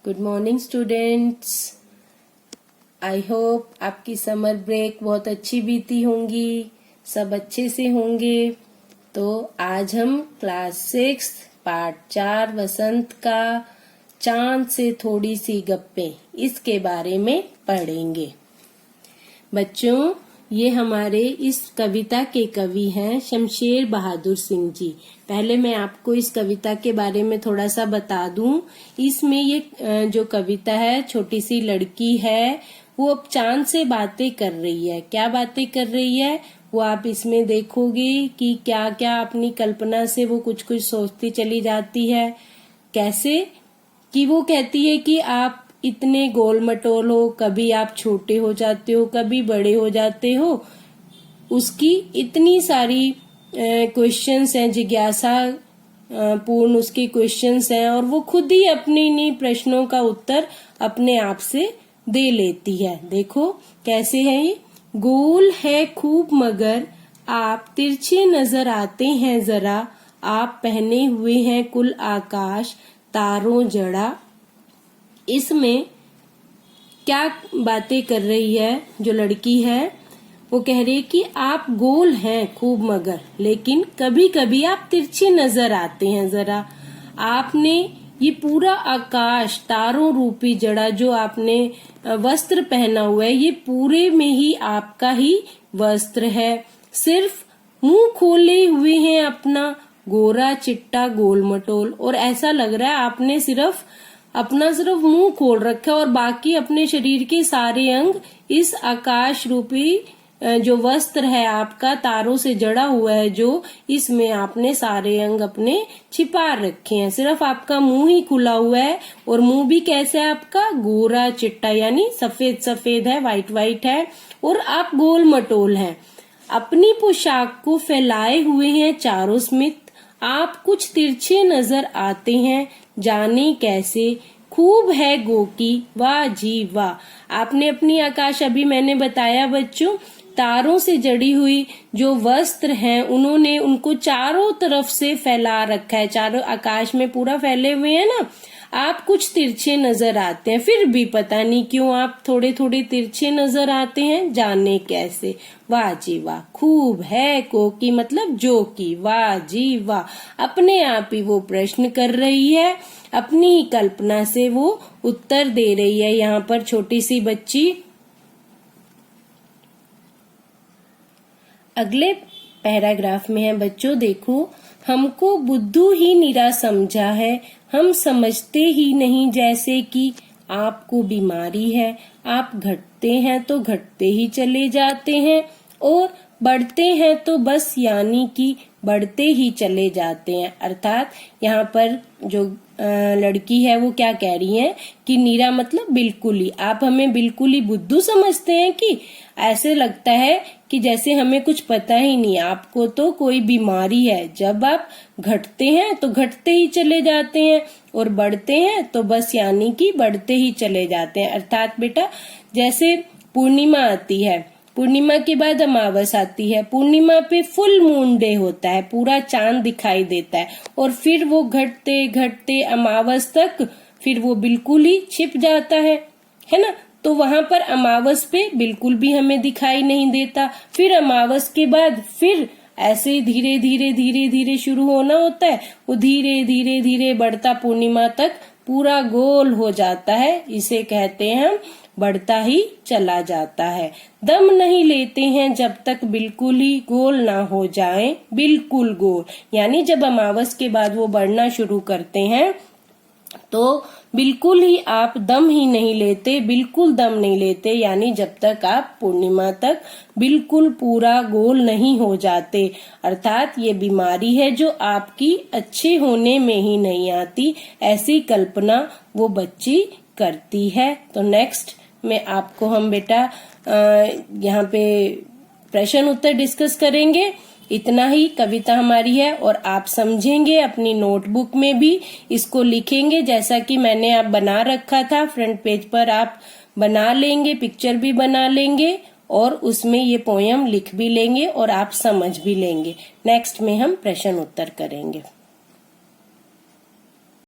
Good morning students. I hope आपकी summer break बहुत अच्छी बीती होंगी, सब अच्छे से होंगे। तो आज हम क्लास 6 पार्ट 4 वसंत का चांद से थोड़ी सी गप्पे इसके बारे में पढ़ेंगे। बच्चों, ये हमारे इस कविता के कवि हैं शमशेर बहादुर सिंह जी। पहले मैं आपको इस कविता के बारे में थोड़ा सा बता दूं। इसमें ये जो कविता है, छोटी सी लड़की है, वो अब चांद से बातें कर रही है। क्या बातें कर रही है वो आप इसमें देखोगे कि क्या क्या अपनी कल्पना से वो कुछ कुछ सोचती चली जाती है। कैसे कि वो कहती है कि आप इतने गोल मटोल हो, कभी आप छोटे हो जाते हो, कभी बड़े हो जाते हो। उसकी इतनी सारी क्वेश्चंस हैं, जिज्ञासा पूर्ण उसके क्वेश्चंस हैं, और वो खुद ही अपने इन्हीं प्रश्नों का उत्तर अपने आप से दे लेती है। देखो कैसे है ये। गोल है खूब मगर आप तिरछे नजर आते हैं जरा, आप पहने हुए हैं कुल आकाश तारों जड़ा। इसमें क्या बातें कर रही है जो लड़की है, वो कह रही है कि आप गोल हैं खूब मगर, लेकिन कभी कभी आप तिरछे नजर आते हैं जरा। आपने ये पूरा आकाश तारों रूपी जड़ा, जो आपने वस्त्र पहना हुआ है, ये पूरे में ही आपका ही वस्त्र है। सिर्फ मुंह खोले हुए हैं अपना गोरा चिट्टा गोल मटोल, और ऐसा लग रहा है आपने सिर्फ मुंह खोल रखा है और बाकी अपने शरीर के सारे अंग इस आकाश रूपी जो वस्त्र है आपका, तारों से जड़ा हुआ है जो, इसमें आपने सारे अंग अपने छिपा रखे हैं। सिर्फ आपका मुंह ही खुला हुआ है, और मुंह भी कैसा है आपका, गोरा चिट्टा यानी सफेद सफेद है, वाइट वाइट है, और आप गोल मटोल हैं। अपनी पोशाक को फैलाए हुए हैं चारों स्मित, आप कुछ तिरछे नजर आते हैं जाने कैसे, खूब है गो की वाह जी वाह। आपने अपनी आकाश, अभी मैंने बताया बच्चों, तारों से जड़ी हुई जो वस्त्र हैं, उन्होंने उनको चारों तरफ से फैला रखा है, चारों आकाश में पूरा फैले हुए हैं ना। आप कुछ तिरछे नजर आते हैं, फिर भी पता नहीं क्यों आप थोड़े थोड़े तिरछे नजर आते हैं जाने कैसे। वाह जी वाह, खूब है को की मतलब जो की, वाह जी वाह। अपने आप ही वो प्रश्न कर रही है, अपनी ही कल्पना से वो उत्तर दे रही है। यहाँ पर छोटी सी बच्ची अगले पैराग्राफ में है बच्चों, देखो। हमको बुद्धू ही निरा समझा है, हम समझते ही नहीं जैसे कि आपको बीमारी है। आप घटते हैं तो घटते ही चले जाते हैं, और बढ़ते हैं तो बस यानी कि बढ़ते ही चले जाते हैं। अर्थात यहाँ पर जो लड़की है वो क्या कह रही है कि नीरा मतलब बिल्कुल ही, आप हमें बिल्कुल ही बुद्धू समझते हैं कि ऐसे लगता है कि जैसे हमें कुछ पता ही नहीं, आपको तो कोई बीमारी है। जब आप घटते हैं तो घटते ही चले जाते हैं, और बढ़ते हैं तो बस यानी कि बढ़ते ही चले जाते हैं। अर्थात बेटा, जैसे पूर्णिमा आती है, पूर्णिमा के बाद अमावस आती है, पूर्णिमा पे फुल मून डे होता है, पूरा चांद दिखाई देता है, और फिर वो घटते घटते अमावस तक फिर वो बिल्कुल ही छिप जाता है ना। तो वहां पर अमावस पे बिल्कुल भी हमें दिखाई नहीं देता। फिर अमावस के बाद फिर ऐसे धीरे धीरे धीरे धीरे शुरू होना होता है, वो धीरे धीरे धीरे बढ़ता पूर्णिमा तक पूरा गोल हो जाता है। इसे कहते हैं हम बढ़ता ही चला जाता है। दम नहीं लेते हैं जब तक बिल्कुल ही गोल ना हो जाए, बिल्कुल गोल यानी जब अमावस के बाद वो बढ़ना शुरू करते हैं तो बिल्कुल ही आप दम ही नहीं लेते, बिल्कुल दम नहीं लेते, यानी जब तक आप पूर्णिमा तक बिल्कुल पूरा गोल नहीं हो जाते। अर्थात ये बीमारी है जो आपकी अच्छे होने में ही नहीं आती, ऐसी कल्पना वो बच्ची करती है। तो नेक्स्ट में आपको हम बेटा यहाँ पे प्रश्न उत्तर डिस्कस करेंगे। इतना ही कविता हमारी है, और आप समझेंगे, अपनी नोटबुक में भी इसको लिखेंगे जैसा कि मैंने आप बना रखा था। फ्रंट पेज पर आप बना लेंगे, पिक्चर भी बना लेंगे, और उसमें ये पोयम लिख भी लेंगे, और आप समझ भी लेंगे। नेक्स्ट में हम प्रश्न उत्तर करेंगे।